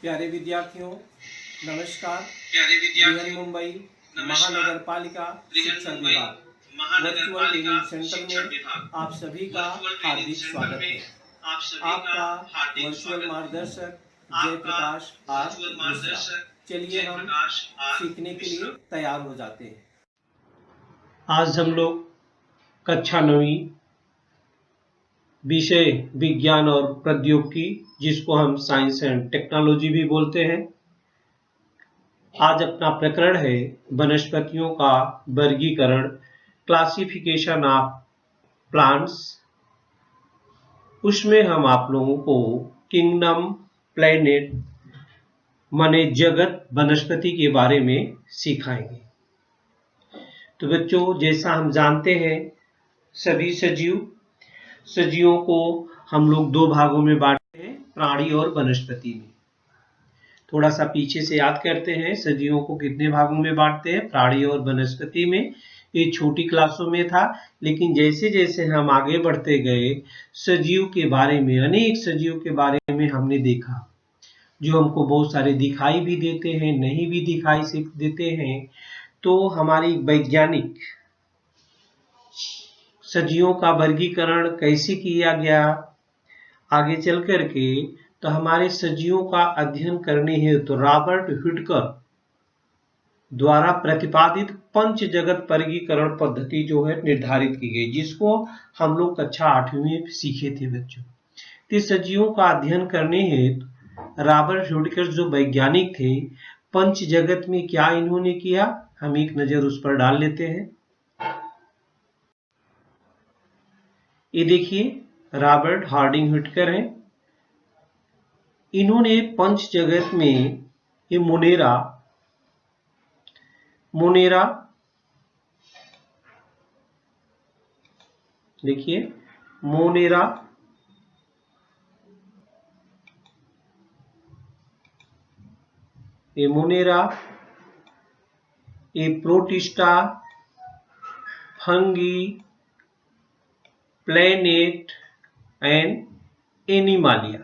प्यारे विद्यार्थियों, नमस्कार। मुंबई महानगर पालिका शिक्षण विभाग वर्चुअल ट्रेनिंग सेंटर में आप सभी का हार्दिक स्वागत है। आपका वर्चुअल मार्गदर्शक जयप्रकाश आर मिश्रा। चलिए हम सीखने के लिए तैयार हो जाते हैं। आज हम लोग कक्षा 9वीं विषय विज्ञान और प्रौद्योगिकी, जिसको हम साइंस एंड टेक्नोलॉजी भी बोलते हैं, आज अपना प्रकरण है वनस्पतियों का वर्गीकरण, क्लासिफिकेशन ऑफ प्लांट्स। उसमें हम आप लोगों को किंगडम, प्लैनेट माने जगत, वनस्पति के बारे में सिखाएंगे। तो बच्चों, जैसा हम जानते हैं, सभी सजीवों को हम लोग दो भागों में बांटते हैं, प्राणी और वनस्पति में। थोड़ा सा पीछे से याद करते हैं, सजीवों को कितने भागों में बांटते हैं, प्राणी और वनस्पति में। ये छोटी क्लासों में था, लेकिन जैसे जैसे हम आगे बढ़ते गए, सजीव के बारे में, अनेक सजीव के बारे में हमने देखा, जो हमको बहुत सारे दिखाई भी देते हैं, नहीं भी दिखाई देते हैं। तो हमारी वैज्ञानिक सजीवों का वर्गीकरण कैसे किया गया, आगे चल करके, तो हमारे सजीवों का अध्ययन करने हेतु तो रॉबर्ट हुटकर द्वारा प्रतिपादित पंच जगत वर्गीकरण पद्धति जो है निर्धारित की गई, जिसको हम लोग कक्षा 8वीं में सीखे थे बच्चों। तो सजीवों का अध्ययन करने हेतु रॉबर्ट हुटकर जो वैज्ञानिक थे, पंच जगत में क्या इन्होंने किया, हम एक नजर उस पर डाल लेते हैं। ये देखिए, रॉबर्ट हार्डिंग हुटकर हैं। इन्होंने पंच जगत में ये मोनेरा देखिए, मोनेरा, ये मोनेरा, ये protista, fungi, planet and Animalia,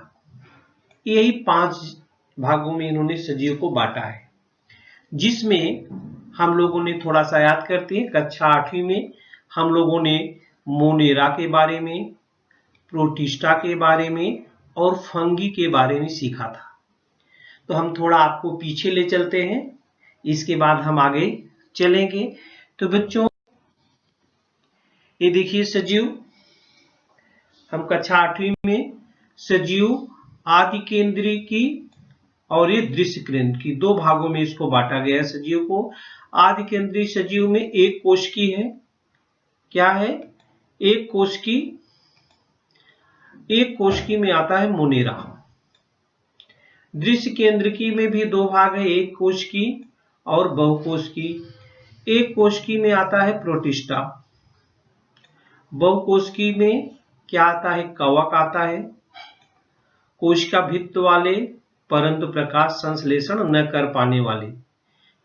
यही 5 भागों में इन्होंने सजीव को बांटा है, जिसमें हम लोगों ने थोड़ा सा याद करते हैं, कक्षा 8वीं में हम लोगों ने मोनेरा के बारे में, प्रोटिस्टा के बारे में और फंगी के बारे में सीखा था। तो हम थोड़ा आपको पीछे ले चलते हैं, इसके बाद हम आगे चलेंगे। तो बच्चों, ये देखिए सजीव, हम कक्षा 8वीं में सजीव आदि केंद्रीय की और ये दृश्य केंद्र की दो भागों में इसको बांटा गया है सजीव को। आदि केंद्रीय सजीव में एक कोशिकी है, क्या है, एक कोशिकी में आता है मोनेरा। दृश्य केंद्रकी में भी दो भाग है, एक कोशिकी और बहुकोशिकी। एक कोशिकी में आता है प्रोटिस्टा, बहुकोशिकी में क्या आता है, कवक आता है। कोशिका भित्त वाले परंतु प्रकाश संश्लेषण न कर पाने वाले,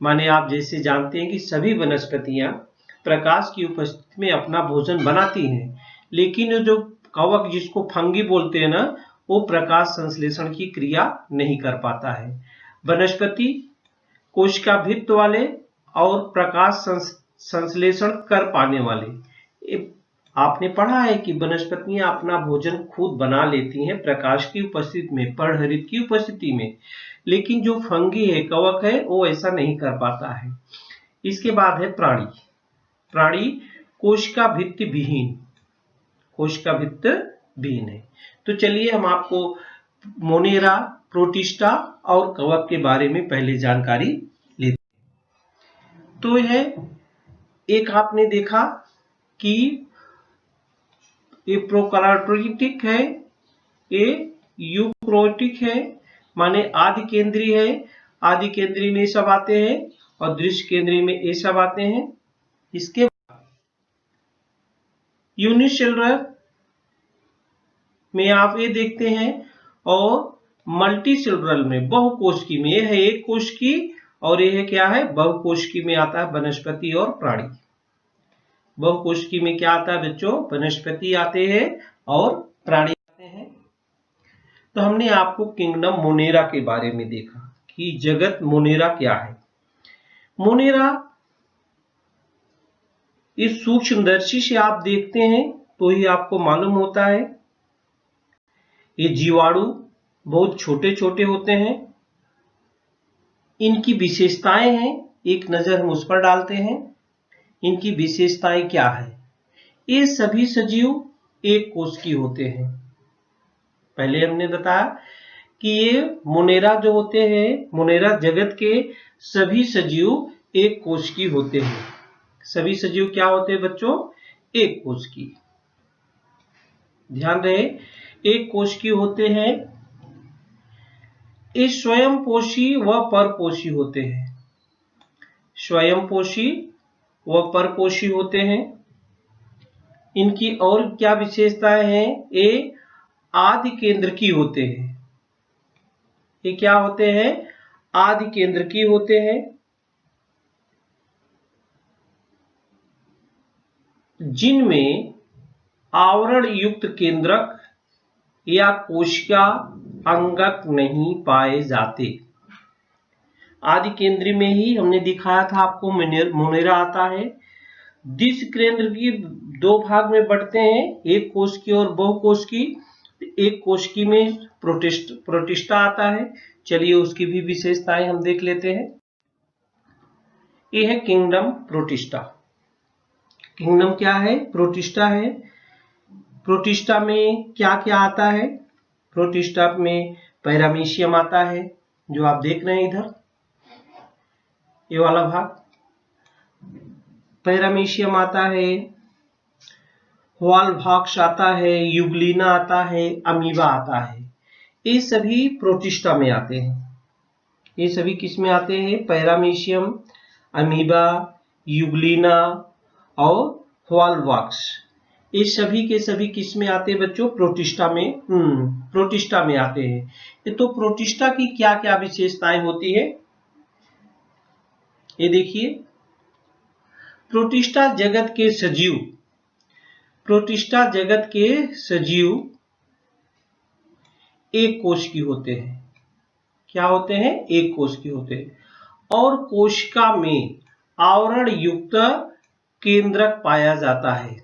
माने आप जैसे जानते हैं कि सभी वनस्पतियां प्रकाश की उपस्थिति में अपना भोजन बनाती हैं, लेकिन जो कवक, जिसको फंगी बोलते हैं ना, वो प्रकाश संश्लेषण की क्रिया नहीं कर पाता है। वनस्पति कोशिका भित्त वाले और प्रकाश संश्लेषण कर पाने वाले। आपने पढ़ा है कि वनस्पतियां अपना भोजन खुद बना लेती हैं प्रकाश की उपस्थिति में, पर्णहरित की उपस्थिति में, लेकिन जो फंगी है, कवक है, वो ऐसा नहीं कर पाता है। इसके बाद है प्राणी कोशिका भित्त विहीन है। तो चलिए हम आपको मोनेरा, प्रोटिस्टा और कवक के बारे में पहले जानकारी लेते हैं। तो यह एक आपने देखा कि ये प्रोकार्योटिक है, ये यूकैरियोटिक है, माने आदि केंद्रीय है। आदि केंद्रीय में सब आते हैं और दृश्य केंद्रीय में ये सब आते हैं। इसके बाद यूनिसेलुलर में आप ये देखते हैं, और मल्टीसेलुलर में, बहुकोशिकी में, ये है एक कोशिकी और ये है क्या है, बहुकोशिकी में आता है वनस्पति और प्राणी। बहुकोशिकी में क्या आता है बच्चों, वनस्पति आते हैं और प्राणी आते हैं। तो हमने आपको किंगडम मोनेरा के बारे में देखा कि जगत मोनेरा क्या है। मोनेरा इस सूक्ष्मदर्शी से आप देखते हैं तो ही आपको मालूम होता है। ये जीवाणु बहुत छोटे छोटे होते हैं। इनकी विशेषताएं हैं, एक नजर हम उस पर डालते हैं। इनकी विशेषताएं क्या है? ये सभी सजीव एक कोश की होते हैं। पहले हमने बताया कि ये मोनेरा जो होते हैं, मोनेरा जगत के सभी सजीव एक कोश की होते हैं। सभी सजीव क्या होते हैं बच्चों? एक कोश की। ध्यान रहे, एक कोश की होते हैं। ये स्वयंपोषी व परपोषी होते हैं। स्वयंपोषी व परपोषी होते हैं। इनकी और क्या विशेषताएं हैं? ये आदि केंद्र की होते हैं। ये क्या होते हैं? आदि केंद्र की होते हैं। जिनमें आवरण युक्त केंद्रक या कोशिका अंगक नहीं पाए जाते। आदि केंद्र में ही हमने दिखाया था आपको मोनेरा आता है। दिश केंद्र की दो भाग में बढ़ते हैं, एक कोश की और बहुकोश की। एक कोश की में प्रोटिस्टा आता है। चलिए उसकी भी विशेषताएं हम देख लेते हैं। यह है किंगडम प्रोटिस्टा। किंगडम क्या है? प्रोटिस्टा है। प्रोटिस्टा में क्या क्या आता है? प्रोटिस्टा में पैरामीशियम आता है, जो आप देख रहे हैं इधर, ये वाला भाग। पैरामीशियम आता है, वॉल्वॉक्स आता है, यूग्लिना आता है, अमीबा आता है। ये सभी प्रोटिस्टा में आते हैं। ये सभी किस में आते हैं? पैरामीशियम, अमीबा, यूग्लिना और वॉल्वॉक्स। ये सभी के सभी किस में आते हैं बच्चों? प्रोटिस्टा में। प्रोटिस्टा में आते हैं। तो प्रोटिस्टा की क्या क्या विशेषताएं होती है, ये देखिए। प्रोटिस्टा जगत के सजीव, प्रोटिस्टा जगत के सजीव एक कोश की होते हैं। क्या होते हैं? एक कोश की होते हैं। और कोशिका में आवरण युक्त केंद्रक पाया जाता है।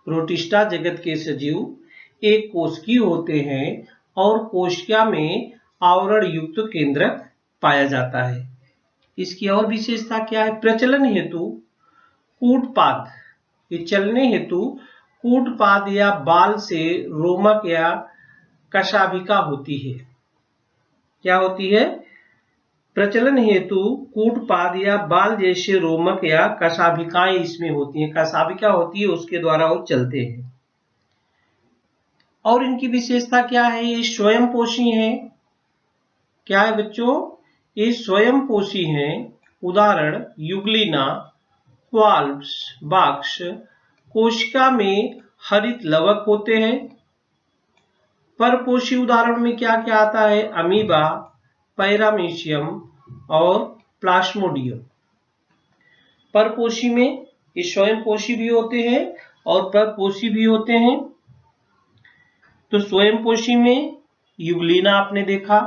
प्रोटिस्टा जगत के सजीव एक कोश की होते हैं और कोशिका में आवरण युक्त केंद्रक पाया जाता है। इसकी और विशेषता क्या है? प्रचलन हेतु कूटपाद, ये चलने हेतु कूटपाद या बाल से रोमक या कशाभिका होती है। क्या होती है? प्रचलन हेतु कूटपाद या बाल जैसे रोमक या कशाभिकाएं इसमें होती हैं। कशाभिका होती है, उसके द्वारा वो चलते हैं। और इनकी विशेषता क्या है? ये स्वयंपोषी हैं। क्या है बच्चों? ये स्वयंपोषी हैं। उदाहरण यूग्लिना, वॉल्व्स, बॉक्स। कोशिका में हरित लवक होते हैं। परपोषी उदाहरण में क्या क्या आता है? अमीबा, पैरामीशियम और प्लाज्मोडियम। परपोषी में ये स्वयंपोषी भी होते हैं और परपोषी भी होते हैं। तो स्वयंपोषी में यूग्लिना आपने देखा,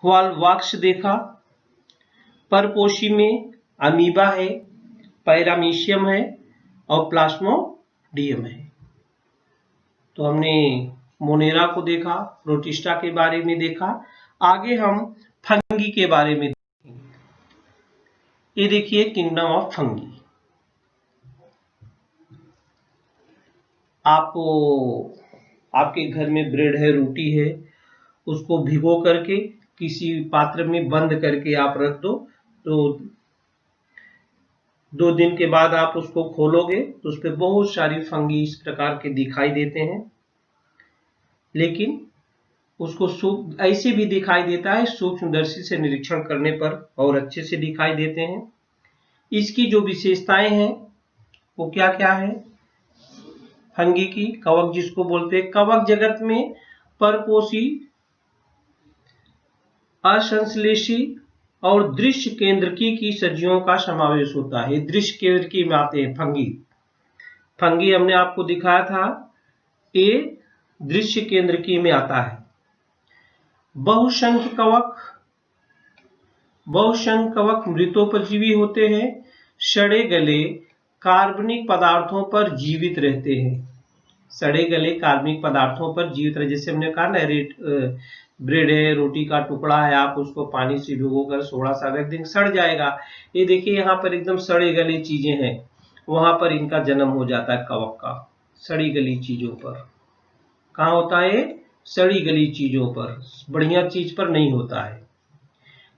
वॉल्वॉक्स देखा। परपोषी में अमीबा है, पैरामीशियम है और प्लाज्मोडियम है। तो हमने मोनेरा को देखा, प्रोटिस्टा के बारे में देखा। आगे हम फंगी के बारे में देखेंगे। ये देखिए किंगडम ऑफ फंगी। आपको आपके घर में ब्रेड है, रोटी है, उसको भिगो करके किसी पात्र में बंद करके आप रख दो, तो 2 दिन के बाद आप उसको खोलोगे तो उस पर बहुत सारी फंगी इस प्रकार के दिखाई देते हैं। लेकिन उसको ऐसे भी दिखाई देता है, सूक्ष्मदर्शी से निरीक्षण करने पर और अच्छे से दिखाई देते हैं। इसकी जो विशेषताएं हैं वो क्या क्या है? फंगी की कवक जिसको बोलते हैं, कवक जगत में परपोषी, असंश्लेषी और दृश्य केंद्रकी की सजीवों का समावेश होता है। दृश्य केंद्रकी में आते हैं फंगी। फंगी हमने आपको दिखाया था ये दृश्य केंद्रकी में आता है। बहुसंख्य कवक मृतोपजीवी होते हैं, सड़े गले कार्बनिक पदार्थों पर जीवित रहते हैं। सड़े गले कार्बनिक पदार्थों पर जीवित रहे, जैसे हमने कहा ना, ब्रेड है, रोटी का टुकड़ा है, आप उसको पानी से भिगोकर थोड़ा सा रख देंगे, सड़ जाएगा। ये देखिए यहाँ पर एकदम सड़े गले चीजें हैं, वहां पर इनका जन्म हो जाता है कवक का, सड़ी गली चीजों पर। कहाँ होता है? सड़ी गली चीजों पर, बढ़िया चीज पर नहीं होता है।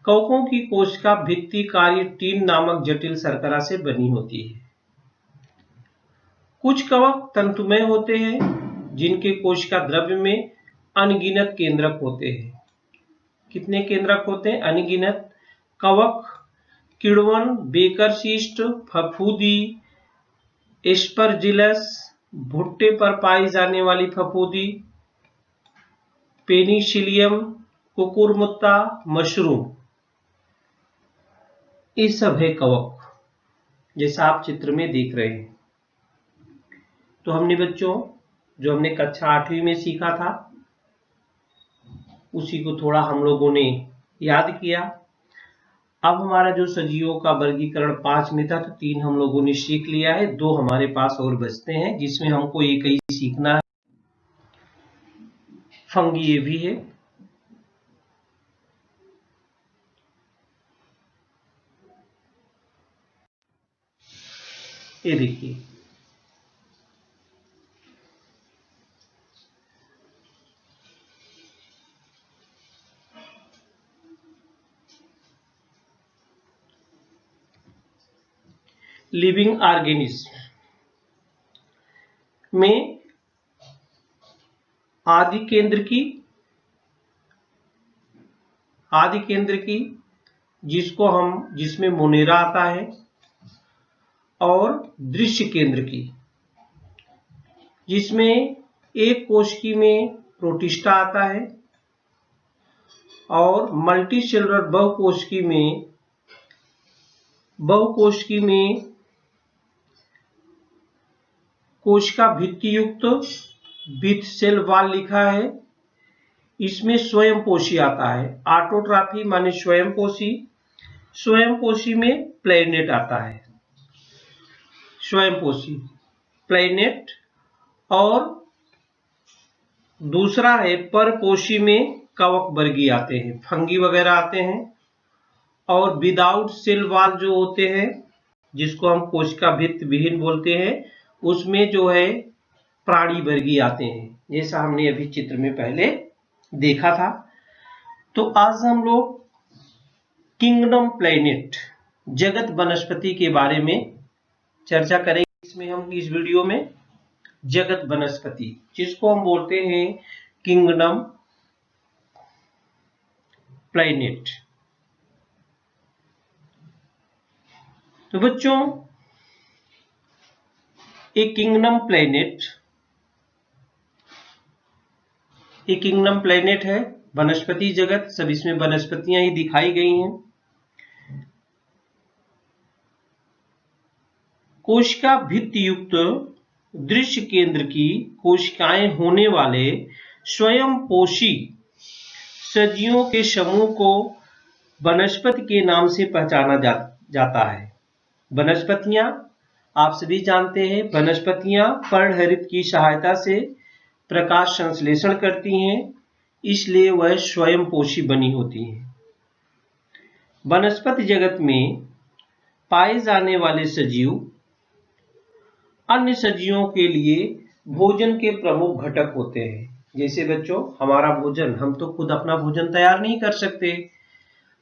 कवकों की कोशिका भित्ति कार्य टीन नामक जटिल शर्करा से बनी होती है। कुछ कवक तंतुमय होते हैं, जिनके कोशिका द्रव्य में अनगिनत केंद्रक होते हैं। कितने केंद्रक होते हैं? अनगिनत। कवक किण्वन, बेकरशिस्ट, फफूंदी, एस्परजिलस, भुट्टे पर पाई जाने वाली फफूंदी, पेनिसिलियम, कुकुरमुत्ता, मशरूम, ये सब है कवक, जैसा आप चित्र में देख रहे हैं। तो हमने बच्चों जो हमने कक्षा 8वीं में सीखा था उसी को थोड़ा हम लोगों ने याद किया। अब हमारा जो सजीवों का वर्गीकरण 5 में था, तो 3 हम लोगों ने सीख लिया है, 2 हमारे पास और बचते हैं, जिसमें हमको एक ही सीखना है। फंगी ये भी है। ये देखिए, लिविंग ऑर्गेनिज्म में आदि केंद्र की जिसमें मोनेरा आता है, और दृश्य केंद्र की जिसमें एक कोशिकी में प्रोटिस्टा आता है, और मल्टीसेलुलर बहुकोशिकी में कोशिका भित्ति युक्त विथ सेल वॉल लिखा है, इसमें स्वयंपोषी आता है। ऑटोट्रॉफी माने स्वयंपोषी में प्लेनेट आता है, स्वयंपोषी प्लेनेट। और दूसरा है परपोषी में कवक वर्गी आते हैं, फंगी वगैरह आते हैं। और विदाउट सेल वॉल जो होते हैं, जिसको हम कोशिका भित्ति विहीन बोलते हैं, उसमें जो है प्राणी वर्गी आते हैं, जैसा हमने अभी चित्र में पहले देखा था। तो आज हम लोग किंगडम प्लैनेट, जगत वनस्पति के बारे में चर्चा करेंगे। इसमें हम इस वीडियो में जगत वनस्पति, जिसको हम बोलते हैं किंगडम प्लैनेट। तो बच्चों, एक किंगडम प्लैनेट है, वनस्पति जगत, सब इसमें वनस्पतियां ही दिखाई गई हैं। कोशिका भित्ति युक्त दृश्य केंद्र की कोशिकाएं होने वाले स्वयंपोषी सजीवों के समूह को वनस्पति के नाम से पहचाना जाता है। वनस्पतियां, आप सभी जानते हैं, वनस्पतियां पर्णहरित की सहायता से प्रकाश संश्लेषण करती हैं, इसलिए वह स्वयंपोषी बनी होती हैं। वनस्पति जगत में पाए जाने वाले सजीव अन्य सजीवों के लिए भोजन के प्रमुख घटक होते हैं। जैसे बच्चों, हमारा भोजन, हम तो खुद अपना भोजन तैयार नहीं कर सकते,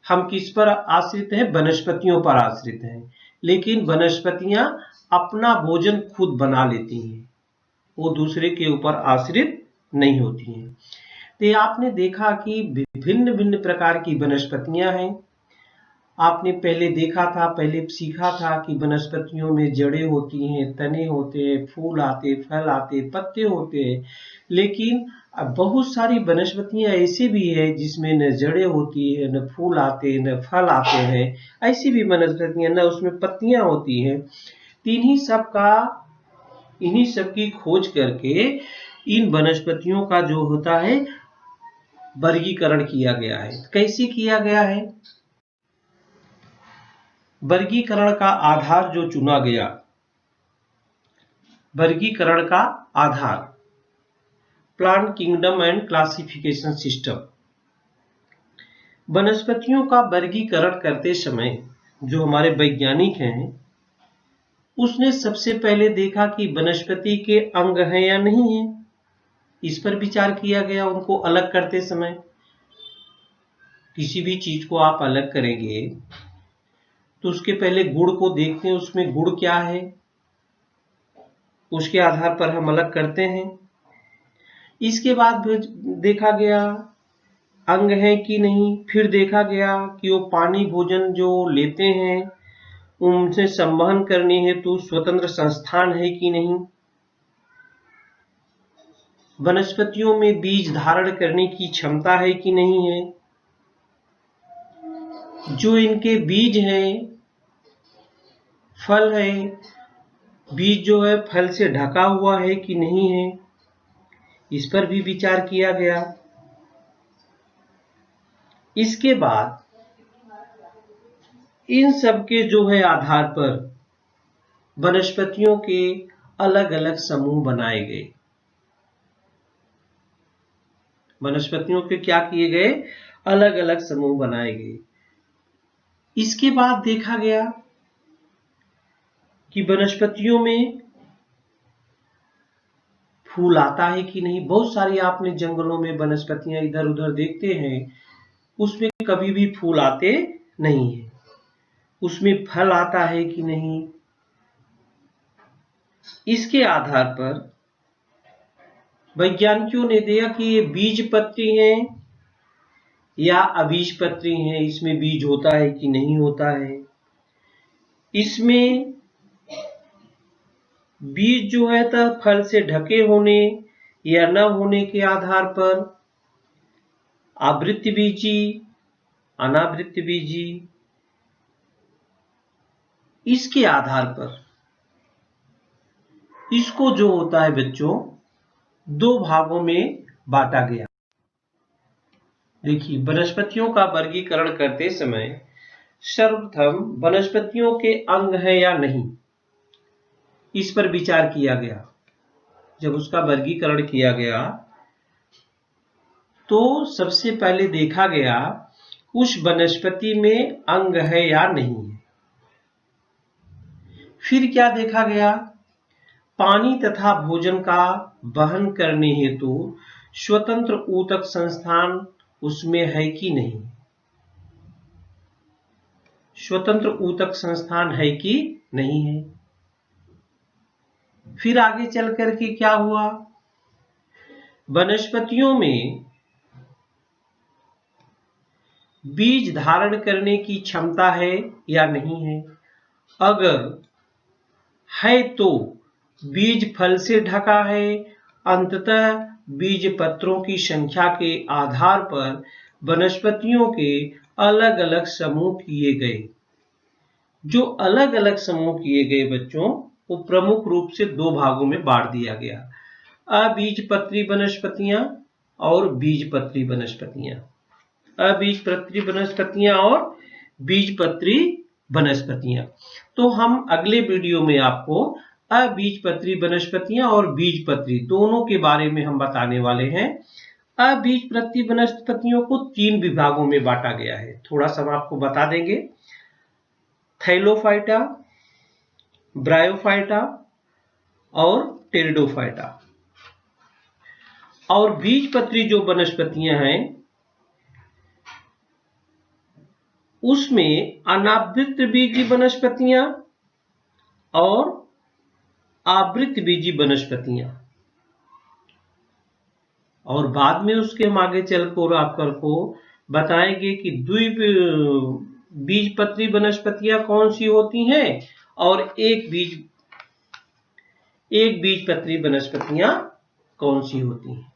हम किस पर आश्रित हैं? वनस्पतियों पर आश्रित हैं। लेकिन वनस्पतियां अपना भोजन खुद बना लेती हैं, वो दूसरे के ऊपर आश्रित नहीं होती हैं। तो आपने देखा कि विभिन्न भिन्न प्रकार की वनस्पतियां हैं। आपने पहले सीखा था कि वनस्पतियों में जड़ें होती हैं, तने होते हैं, फूल आते, फल आते, पत्ते होते हैं। लेकिन बहुत सारी वनस्पतियां ऐसी भी है जिसमें न जड़ें होती है, न फूल आते, न फल आते हैं। ऐसी भी वनस्पतियां, न उसमें पत्तियां होती हैं। इन्हीं सब की खोज करके इन वनस्पतियों का जो होता है वर्गीकरण किया गया है। कैसे किया गया है? वर्गीकरण का आधार जो चुना गया, वर्गीकरण का आधार plant kingdom and classification system. वनस्पतियों का वर्गीकरण करते समय जो हमारे वैज्ञानिक हैं, उसने सबसे पहले देखा कि वनस्पति के अंग हैं या नहीं है, इस पर विचार किया गया। उनको अलग करते समय, किसी भी चीज को आप अलग करेंगे तो उसके पहले गुण को देखते हैं, उसमें गुण क्या है, उसके आधार पर हम अलग करते हैं। इसके बाद देखा गया अंग है कि नहीं, फिर देखा गया कि वो पानी भोजन जो लेते हैं उनसे संवहन करने हेतु स्वतंत्र संस्थान है कि नहीं, वनस्पतियों में बीज धारण करने की क्षमता है कि नहीं है, जो इनके बीज हैं, फल है, बीज जो है फल से ढका हुआ है कि नहीं है, इस पर भी विचार किया गया। इसके बाद इन सब के जो है आधार पर वनस्पतियों के अलग अलग समूह बनाए गए। वनस्पतियों के क्या किए गए? अलग अलग समूह बनाए गए। इसके बाद देखा गया कि वनस्पतियों में फूल आता है कि नहीं। बहुत सारी आपने जंगलों में वनस्पतियां इधर उधर देखते हैं, उसमें कभी भी फूल आते नहीं है। उसमें फल आता है कि नहीं, इसके आधार पर वैज्ञानिकों ने देखा कि ये बीजपत्री हैं या अबीजपत्री हैं, इसमें बीज होता है कि नहीं होता है। इसमें बीज जो है तो फल से ढके होने या न होने के आधार पर आवृत्त बीजी, अनावृत्त बीजी, इसके आधार पर इसको जो होता है बच्चों दो भागों में बांटा गया। देखिए, वनस्पतियों का वर्गीकरण करते समय सर्वप्रथम वनस्पतियों के अंग है या नहीं, इस पर विचार किया गया। जब उसका वर्गीकरण किया गया तो सबसे पहले देखा गया उस वनस्पति में अंग है या नहीं है। फिर क्या देखा गया? पानी तथा भोजन का वहन करने हेतु स्वतंत्र ऊतक संस्थान उसमें है कि नहीं। स्वतंत्र ऊतक संस्थान है कि नहीं है। फिर आगे चल करके क्या हुआ? वनस्पतियों में बीज धारण करने की क्षमता है या नहीं है। अगर है तो बीज फल से ढका है। अंततः बीज पत्रों की संख्या के आधार पर वनस्पतियों के अलग अलग समूह किए गए। जो अलग अलग समूह किए गए बच्चों, वो प्रमुख रूप से दो भागों में बांट दिया गया। अबीजपत्री वनस्पतियां और बीजपत्री वनस्पतियां। अबीजपत्री वनस्पतियां और बीजपत्री वनस्पतियां। तो हम अगले वीडियो में आपको अबीजपत्री वनस्पतियां और बीजपत्री दोनों के बारे में हम बताने वाले हैं। अबीजपत्री वनस्पतियों को तीन विभागों में बांटा गया है। थोड़ा सा हम आपको बता देंगे। थैलोफाइटा, ब्रायोफाइटा और टेरिडोफाइटा। और बीजपत्री जो वनस्पतियां हैं उसमें अनावृत बीजी वनस्पतियां और आवृत बीजी वनस्पतियां। और बाद में उसके हम आगे चलकर आपको बताएंगे कि बीजपत्री वनस्पतियां कौन सी होती हैं और एक बीजपत्री वनस्पतियां कौन सी होती हैं।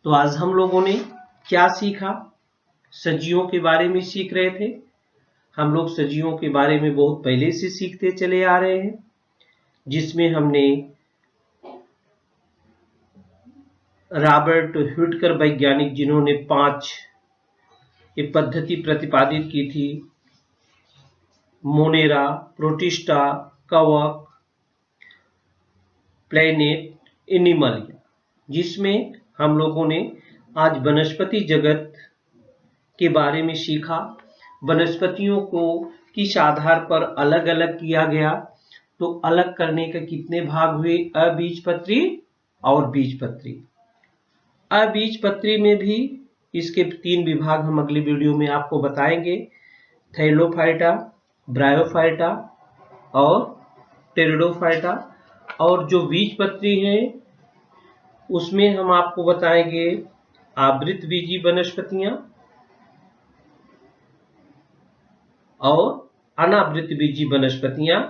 तो आज हम लोगों ने क्या सीखा? सजीवों के बारे में सीख रहे थे। हम लोग सजीवों के बारे में बहुत पहले से सीखते चले आ रहे हैं, जिसमें हमने रॉबर्ट हुटकर वैज्ञानिक जिन्होंने 5 ये पद्धति प्रतिपादित की थी, मोनेरा, प्रोटिस्टा, कवक, प्लैनेट, एनिमलिया, जिसमें हम लोगों ने आज वनस्पति जगत के बारे में सीखा। वनस्पतियों को किस आधार पर अलग अलग किया गया, तो अलग करने के कितने भाग हुए, अबीजपत्री और बीजपत्री। अबीजपत्री में भी इसके 3 विभाग हम अगली वीडियो में आपको बताएंगे, थैलोफाइटा, ब्रायोफाइटा और टेरिडोफाइटा। और जो बीजपत्री है उसमें हम आपको बताएंगे आवृत बीजी वनस्पतियां और अनावृत बीजी वनस्पतियां,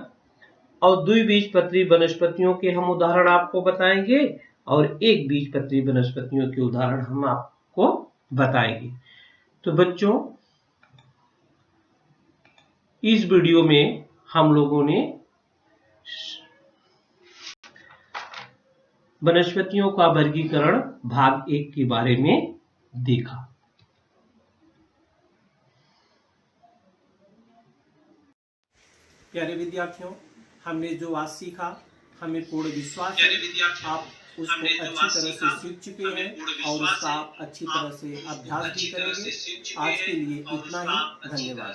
और द्विबीजपत्री वनस्पतियों के हम उदाहरण आपको बताएंगे और एक बीजपत्री वनस्पतियों के उदाहरण हम आपको बताएंगे। तो बच्चों, इस वीडियो में हम लोगों ने वनस्पतियों का वर्गीकरण भाग 1 के बारे में देखा। प्यारे विद्यार्थियों, हमने जो आज सीखा, हमें पूर्ण विश्वास है आप उसको अच्छी तरह से सीख चुके हैं और उसका आप अच्छी तरह से अभ्यास भी करेंगे। आज के लिए इतना ही, धन्यवाद।